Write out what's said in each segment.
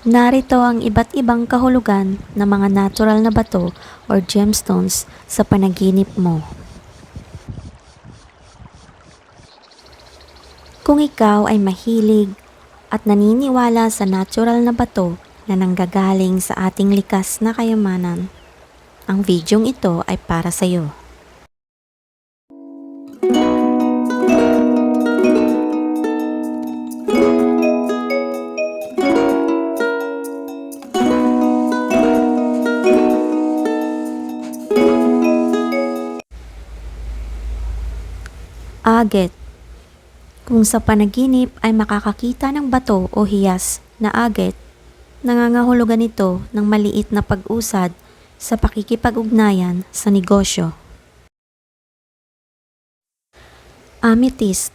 Narito ang iba't ibang kahulugan ng mga natural na bato or gemstones sa panaginip mo. Kung ikaw ay mahilig at naniniwala sa natural na bato na nanggagaling sa ating likas na kayamanan, ang videong ito ay para sa iyo. Agate. Kung sa panaginip ay makakakita ng bato o hiyas na agate, nangangahulugan ito ng maliit na pag-usad sa pakikipag-ugnayan sa negosyo. Amethyst.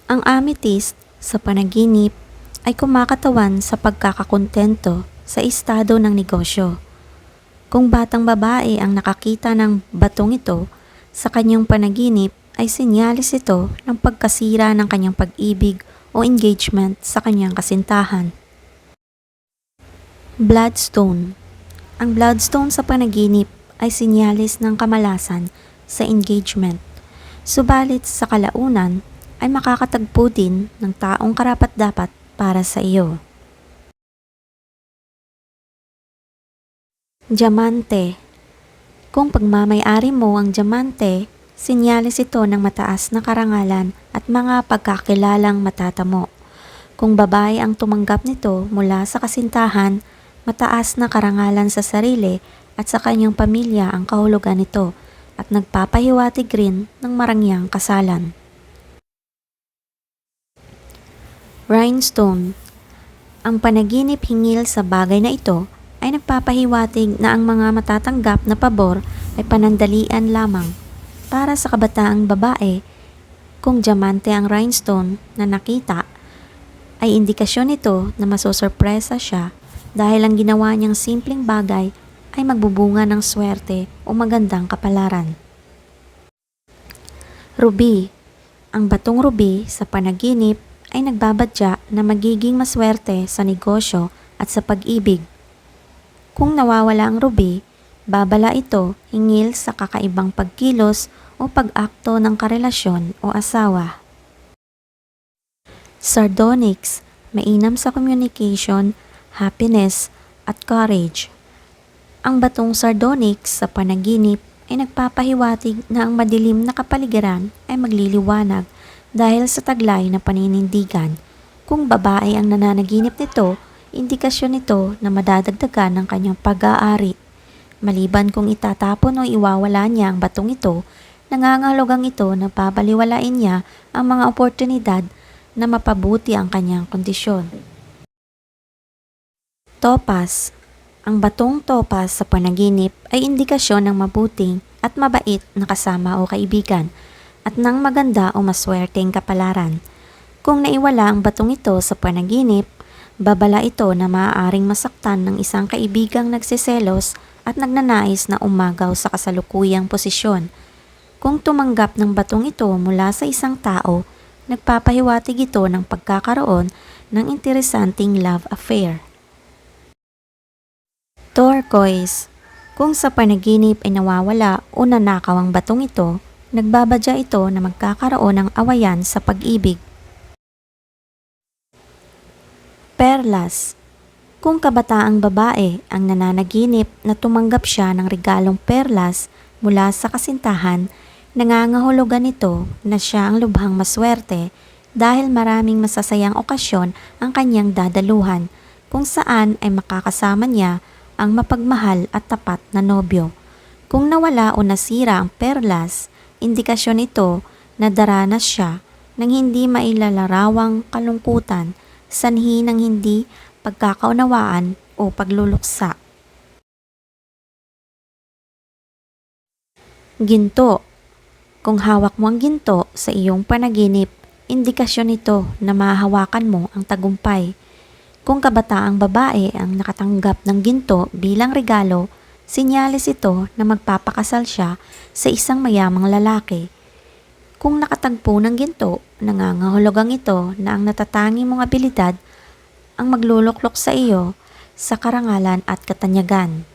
Ang amethyst sa panaginip ay kumakatawan sa pagkakakontento sa estado ng negosyo. Kung batang babae ang nakakita ng batong ito sa kanyang panaginip, ay sinyalis ito ng pagkasira ng kanyang pag-ibig o engagement sa kanyang kasintahan. Bloodstone. Ang bloodstone sa panaginip ay sinyalis ng kamalasan sa engagement. Subalit sa kalaunan ay makakatagpo din ng taong karapat-dapat para sa iyo. Diamante. Kung pagmamay-ari mo ang diamante, sinyalis ito ng mataas na karangalan at mga pagkakilalang matatamo. Kung babae ang tumanggap nito mula sa kasintahan, mataas na karangalan sa sarili at sa kanyang pamilya ang kahulugan nito at nagpapahiwatig rin ng marangyang kasalan. Rhinestone. Ang panaginip hingil sa bagay na ito ay nagpapahiwatig na ang mga matatanggap na pabor ay panandalian lamang. Para sa kabataang babae, kung diamante ang rhinestone na nakita, ay indikasyon nito na masosorpresa siya dahil ang ginawa niyang simpleng bagay ay magbubunga ng swerte o magandang kapalaran. Ruby. Ang batong ruby sa panaginip ay nagbabadya na magiging maswerte sa negosyo at sa pag-ibig. Kung nawawala ang ruby, babala ito hingil sa kakaibang pagkilos o pag-akto ng karelasyon o asawa. Sardonyx, mainam sa communication, happiness, at courage. Ang batong sardonyx sa panaginip ay nagpapahiwatig na ang madilim na kapaligiran ay magliliwanag dahil sa taglay na paninindigan. Kung babae ang nananaginip nito, indikasyon nito na madadagdagan ng kanyang pag-aari. Maliban kung itatapon o iwawala niya ang batong ito, nangangahulugang ito na babaliwalain niya ang mga oportunidad na mapabuti ang kanyang kondisyon. Topaz. Ang batong topaz sa panaginip ay indikasyon ng mabuting at mabait na kasama o kaibigan at ng maganda o maswerteng kapalaran. Kung naiwala ang batong ito sa panaginip, babala ito na maaaring masaktan ng isang kaibigang nagsiselos at nagnanais na umagaw sa kasalukuyang posisyon. Kung tumanggap ng batong ito mula sa isang tao, nagpapahiwatig ito ng pagkakaroon ng interesanting love affair. Turquoise. Kung sa panaginip ay nawawala o nanakaw ang batong ito, nagbabadya ito na magkakaroon ng awayan sa pag-ibig. Perlas. Kung kabataang babae ang nananaginip na tumanggap siya ng regalong perlas mula sa kasintahan, nangangahulugan ito na siya ang lubhang maswerte dahil maraming masasayang okasyon ang kanyang dadaluhan kung saan ay makakasama niya ang mapagmahal at tapat na nobyo. Kung nawala o nasira ang perlas, indikasyon ito na daranas siya ng hindi mailalarawang kalungkutan, sanhi ng hindi pagkakaunawaan o pagluluksa. Ginto. Kung hawak mo ang ginto sa iyong panaginip, indikasyon ito na mahahawakan mo ang tagumpay. Kung kabataang babae ang nakatanggap ng ginto bilang regalo, sinyalis ito na magpapakasal siya sa isang mayamang lalaki. Kung nakatagpo ng ginto, nangangahulugang ito na ang natatangi mong abilidad ang magluluklok sa iyo sa karangalan at katanyagan.